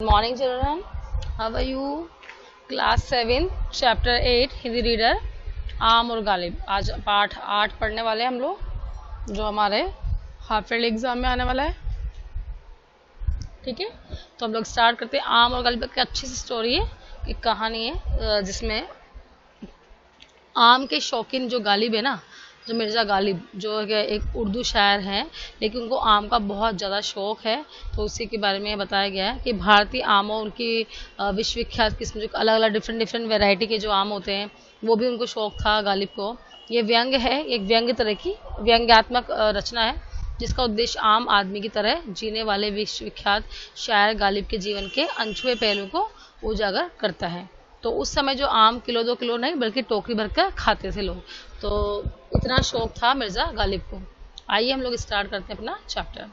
morning children, how are you? Class 7 chapter 8 Hindi reader आम और गालिब। आज पाठ 8 पढ़ने वाले हम लोग, जो हमारे हाफ ईयरली एग्जाम में आने वाला है। ठीक है, तो हम लोग स्टार्ट करते हैं। आम और गालिब की अच्छी सी स्टोरी है, एक कहानी है जिसमें आम के शौकीन जो गालिब है ना, जो मिर्ज़ा गालिब, जो एक उर्दू शायर हैं, लेकिन उनको आम का बहुत ज़्यादा शौक़ है। तो उसी के बारे में बताया गया है कि भारतीय आमों, उनकी विश्वविख्यात किस्म, जो अलग अलग डिफरेंट वैरायटी के जो आम होते हैं, वो भी उनको शौक़ था गालिब को। ये व्यंग है, एक व्यंग तरह की व्यंग्यात्मक रचना है, जिसका उद्देश्य आम आदमी की तरह जीने वाले विश्वविख्यात शायर गालिब के जीवन के अनछुए पहलू को उजागर करता है। तो उस समय जो आम किलो 2 किलो नहीं बल्कि टोकरी भर कर खाते थे लोग, तो इतना शौक था मिर्ज़ा गालिब को। आइए हम लोग स्टार्ट करते हैं अपना चैप्टर।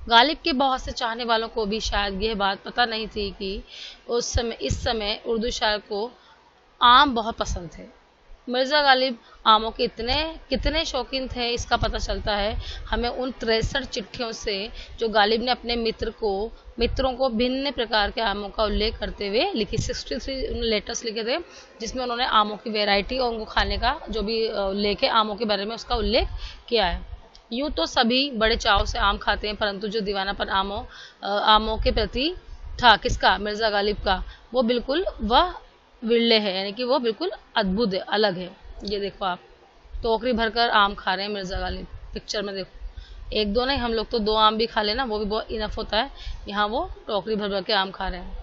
गालिब के बहुत से चाहने वालों को भी शायद यह बात पता नहीं थी कि इस समय उर्दू शायर को आम बहुत पसंद थे। मिर्ज़ा गालिब आमों के कितने शौकीन थे, इसका पता चलता है हमें उन 63 चिट्ठियों से जो गालिब ने अपने मित्रों को भिन्न प्रकार के आमों का उल्लेख करते हुए लिखी। 63 लेटर्स लिखे थे, जिसमें उन्होंने आमों की वैरायटी और उनको खाने का जो भी उल्लेख है आमों के बारे में, उसका उल्लेख किया है। यूँ तो सभी बड़े चाव से आम खाते हैं, परंतु जो दीवानापन आमों के प्रति था, किसका? मिर्ज़ा गालिब का, वो बिल्कुल वह विरले है, यानी कि वो बिल्कुल अद्भुत है, अलग है। ये देखो, आप टोकरी भरकर आम खा रहे हैं मिर्ज़ा गालिब। पिक्चर में देखो, एक दो नहीं, हम लोग तो 2 आम भी खा लेना, वो भी बहुत इनफ होता है। यहाँ वो टोकरी भर भर के आम खा रहे हैं।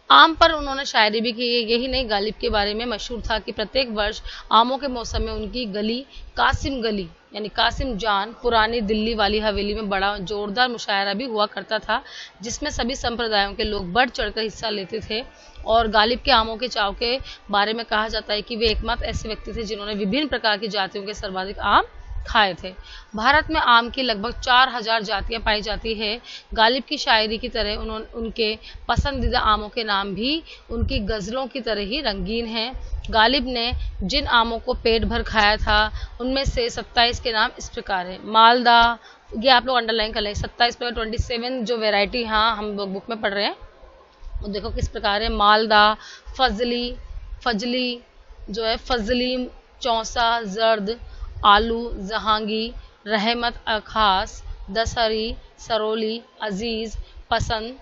आम पर उन्होंने शायरी भी की। यही नहीं, गालिब के बारे में मशहूर था कि प्रत्येक वर्ष आमों के मौसम में उनकी गली कासिम गली यानी कासिम जान पुरानी दिल्ली वाली हवेली में बड़ा जोरदार मुशायरा भी हुआ करता था, जिसमें सभी संप्रदायों के लोग बढ़ चढ़कर हिस्सा लेते थे। और गालिब के आमों के चाव के बारे में कहा जाता है कि वे एकमात्र ऐसे व्यक्ति थे जिन्होंने विभिन्न प्रकार की जातियों के सर्वाधिक आम खाए थे। भारत में आम की लगभग 4000 जातियां पाई जाती है। गालिब की शायरी की तरह उनके पसंदीदा आमों के नाम भी उनकी गज़लों की तरह ही रंगीन हैं। गालिब ने जिन आमों को पेट भर खाया था, उनमें से 27 के नाम इस प्रकार है। मालदा, ये आप लोग अंडरलाइन कर लें, 27 पर 27 जो वेराइटी हाँ हम लोग बुक में पढ़ रहे हैं, वो देखो किस प्रकार है। मालदा, फजली जो है, फजली, चौसा, जर्द, आलू, जहांगी, रहमत, अखास, दशहरी, सरोली, अजीज, पसंद,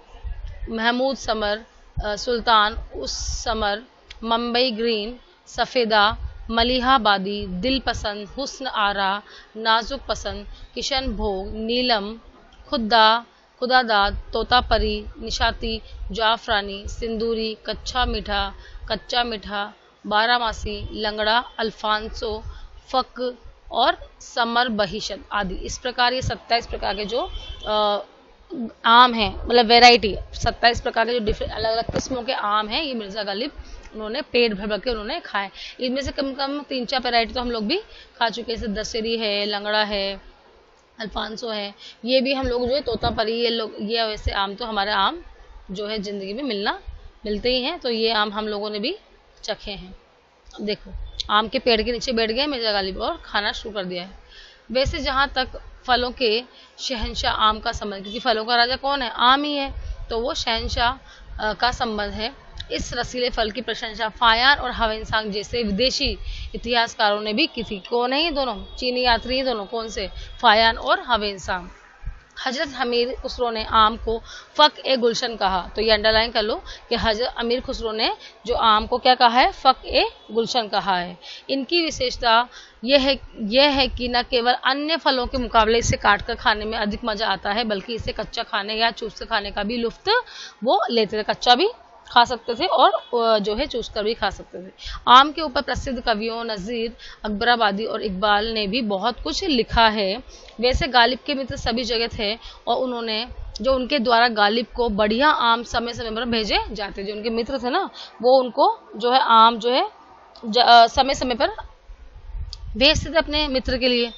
महमूद समर, सुल्तान उस समर, मुंबई ग्रीन, सफ़ेदा, मलिहाबादी, दिल पसंद, हुस्न आरा, नाजुक पसंद, किशन भोग, नीलम, खुदादाद, तोतापरी, निशाती, जाफरानी, सिंदूरी, कच्चा मीठा, बारामासी, लंगड़ा, अल्फांसो, फक और समर बहिशत आदि। इस प्रकार ये 27 प्रकार के जो आम हैं, मतलब वैरायटी 27 प्रकार के जो डिफरेंट अलग अलग किस्मों के आम हैं, ये मिर्ज़ा गालिब उन्होंने पेट भर भर के उन्होंने खाए। इनमें से कम कम 3-4 वैरायटी तो हम लोग भी खा चुके हैं, जैसे दशहरी है, लंगड़ा है, अल्फांसो है, ये भी हम लोग जो है, तोतापरी, ये वैसे आम तो हमारे आम जो है ज़िंदगी में मिलते ही हैं, तो ये आम हम लोगों ने भी चखे हैं। देखो, आम के पेड़ के नीचे बैठ गए मिर्ज़ा गालिब और खाना शुरू कर दिया है। वैसे जहाँ तक फलों के शहंशाह आम का संबंध, क्योंकि फलों का राजा कौन है? आम ही है, तो वो शहंशाह का संबंध है। इस रसीले फल की प्रशंसा फायान और हवेनसांग जैसे विदेशी इतिहासकारों ने भी की थी। कौन है ये दोनों? चीनी यात्री, दोनों कौन से? फायान और हवेनसांग। हजरत अमीर खुसरो ने आम को फ़क ए गुलशन कहा, तो ये अंडरलाइन कर लो कि हजरत अमीर खुसरो ने जो आम को क्या कहा है? फ़क ए गुलशन कहा है। इनकी विशेषता यह है कि न केवल अन्य फलों के मुकाबले इसे काटकर खाने में अधिक मज़ा आता है, बल्कि इसे कच्चा खाने या चूस कर खाने का भी लुफ्त वो लेते थे। कच्चा भी खा सकते थे और जो है चूस कर भी खा सकते थे। आम के ऊपर प्रसिद्ध कवियों नज़ीर, अकबराबादी और इकबाल ने भी बहुत कुछ लिखा है। वैसे गालिब के मित्र सभी जगह थे और उनके द्वारा गालिब को बढ़िया आम समय समय पर भेजे जाते। जो उनके मित्र थे ना, वो उनको जो है आम जो है समय समय पर भेजते थे अपने मित्र के लिए।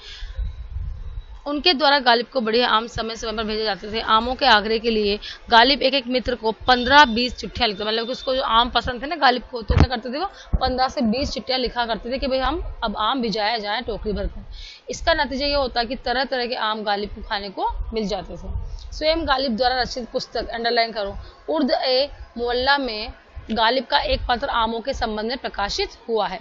उनके द्वारा गालिब को बढ़िया आम समय समय पर भेजे जाते थे। आमों के आग्रह के लिए गालिब एक मित्र को 15-20 चिट्ठियाँ लिखते, मतलब उसको जो आम पसंद थे ना गालिब को, तो क्या करते थे वो 15 से 20 चिट्ठियाँ लिखा करते थे कि भाई हम अब आम भिजाया जाए टोकरी भर कर। इसका नतीजा ये होता है कि तरह तरह के आम गालिब को खाने को मिल जाते थे। स्वयं गालिब द्वारा रचित पुस्तक, अंडरलाइन करो, उर्द ए मुअल्ला में गालिब का एक पत्र आमों के संबंध में प्रकाशित हुआ है,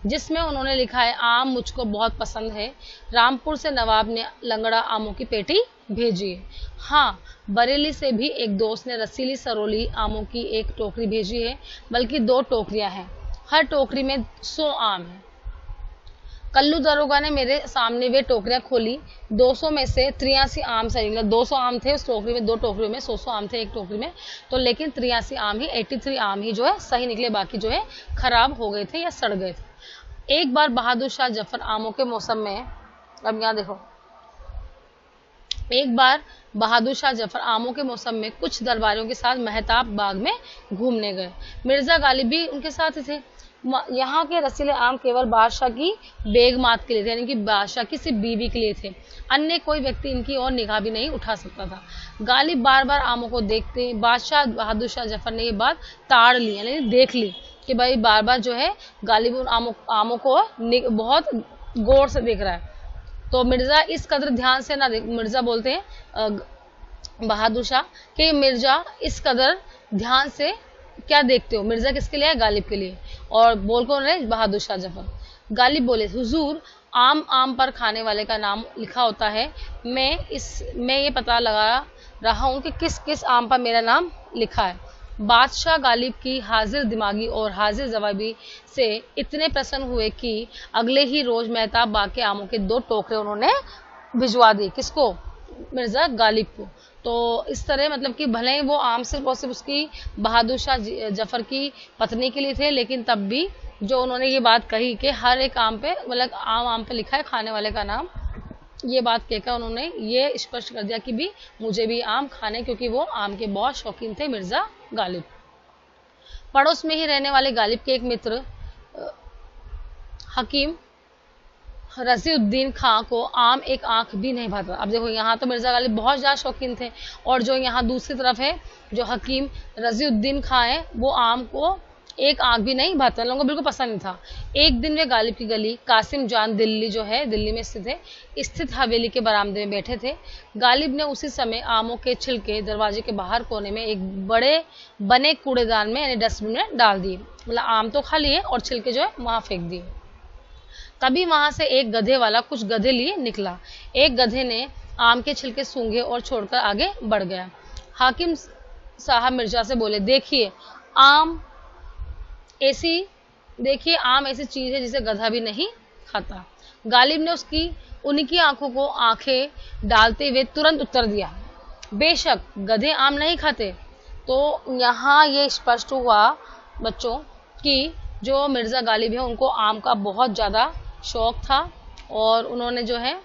जिसमें उन्होंने लिखा है, आम मुझको बहुत पसंद है। रामपुर से नवाब ने लंगड़ा आमों की पेटी भेजी है। हाँ, बरेली से भी एक दोस्त ने रसीली सरोली आमों की एक टोकरी भेजी है, बल्कि 2 टोकरियां हैं, हर टोकरी में 100 आम है। कल्लू दरोगा ने मेरे सामने वे टोकरियां खोली, 200 में से 83 आम सही निकले। 200 आम थे उस टोकरी में, 2 टोकरियों में 100 आम थे एक टोकरी में, तो लेकिन 83 आम ही 83 आम ही जो है सही निकले, बाकी जो है खराब हो गए थे या सड़ गए थे। एक बार बहादुर शाह जफर आमों के मौसम में, अब यहाँ देखो, एक बार बहादुर शाह जफर आमों के मौसम में कुछ दरबारियों के साथ मेहताब बाग में घूमने गए। मिर्जा गालिब भी उनके साथ थे। यहाँ के रसीले आम केवल बादशाह की बेगमात के लिए थे, यानी कि बादशाह की सिर्फ बीवी के लिए थे, अन्य कोई व्यक्ति इनकी ओर निगाह भी नहीं उठा सकता था। गालिब बार बार आमों को देखते, बादशाह बहादुर शाह जफर ने ये बात ताड़ ली, यानी देख ली कि भाई बार बार जो है गालिब उन आमों को बहुत गौर से देख रहा है। तो मिर्जा इस कदर ध्यान से ना देख, मिर्जा बोलते हैं बहादुर शाह कि मिर्जा इस कदर ध्यान से क्या देखते हो। मिर्जा किसके लिए है? गालिब के लिए। और बोल कौन रहे? बहादुर शाह जफर। गालिब बोले, हुजूर, आम पर खाने वाले का नाम लिखा होता है, मैं ये पता लगा रहा हूँ कि किस किस आम पर मेरा नाम लिखा है। बादशाह गालिब की हाजिर दिमागी और हाजिर जवाबी से इतने प्रसन्न हुए कि अगले ही रोज मेहताब बाग के आमों के 2 टोकरे उन्होंने भिजवा दी। किसको? मिर्जा गालिब को। तो इस तरह मतलब कि भले ही वो आम सिर्फ और सिर्फ उसकी बहादुर शाह जफर की पत्नी के लिए थे, लेकिन तब भी जो उन्होंने ये बात कही कि हर एक आम पे, मतलब आम पे लिखा है खाने वाले का नाम, ये बात कहकर उन्होंने ये स्पष्ट कर दिया कि भी मुझे भी आम खाने, क्योंकि वो आम के बहुत शौकीन थे मिर्जा गालिब। पड़ोस में ही रहने वाले गालिब के एक मित्र हकीम रजीउद्दीन खां को आम एक आंख भी नहीं भाता। अब देखो, यहाँ तो मिर्जा गालिब बहुत ज्यादा शौकीन थे, और जो यहाँ दूसरी तरफ है जो हकीम रजीउद्दीन खां है, वो आम को एक आंख भी नहीं भाता, लोगों को बिल्कुल पसंद नहीं था। एक दिन वे गालिब की गली कासिम जान दिल्ली जो है दिल्ली में स्थित है, स्थित हवेली के बरामदे में बैठे थे। गालिब ने उसी समय आमों के छिलके दरवाजे के बाहर कोने में एक बड़े बने कूड़ेदान में, यानी डस्टबिन में डाल दिए। मतलब आम तो खा लिए और छिलके जो है वहां फेंक दिए। तभी वहां से एक गधे वाला कुछ गधे लिए निकला। एक गधे ने आम के छिलके सूंघे और छोड़कर आगे बढ़ गया। हाकिम साहब मिर्जा से बोले, देखिए आम ऐसी चीज है जिसे गधा भी नहीं खाता। गालिब ने उनकी आंखों को आंखें डालते हुए तुरंत उत्तर दिया, बेशक गधे आम नहीं खाते। तो यहाँ ये स्पष्ट हुआ बच्चों कि जो मिर्जा गालिब है उनको आम का बहुत ज्यादा शौक था, और उन्होंने जो है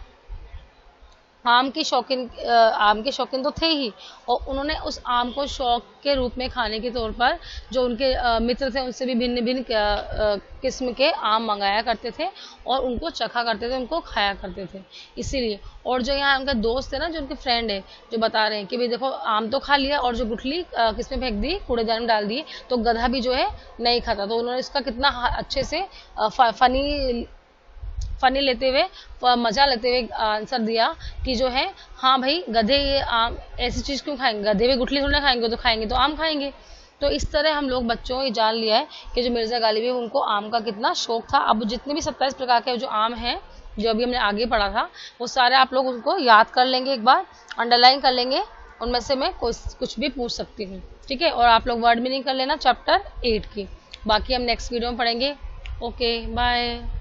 आम के शौकीन तो थे ही, और उन्होंने उस आम को शौक के रूप में खाने के तौर पर जो उनके मित्र थे उनसे भी भिन्न भिन्न किस्म के आम मंगाया करते थे और उनको चखा करते थे, उनको खाया करते थे इसीलिए। और जो यहाँ उनका दोस्त है ना, जो उनके फ्रेंड है, जो बता रहे हैं कि भाई देखो आम तो खा लिया और जो गुठली किसमें फेंक दी, कूड़ेदान में डाल दिए, तो गधा भी जो है नहीं खाता। तो उन्होंने इसका कितना अच्छे से फनी लेते हुए, मजा लेते हुए आंसर दिया कि जो है हाँ भाई गधे ये आम ऐसी चीज क्यों खाएंगे, गधे भी गुठली थोड़ी खाएंगे, तो खाएंगे तो आम खाएंगे। तो इस तरह हम लोग बच्चों ये जान लिया है कि जो मिर्जा गालिब है उनको आम का कितना शौक था। अब जितने भी 27 प्रकार के जो आम हैं जो अभी हमने आगे पढ़ा था, वो सारे आप लोग उनको याद कर लेंगे, एक बार अंडरलाइन कर लेंगे, उनमें से मैं कुछ भी पूछ सकती हूँ, ठीक है। और आप लोग वर्ड मीनिंग कर लेना चैप्टर 8 की, बाकी हम नेक्स्ट वीडियो में पढ़ेंगे। Okay bye.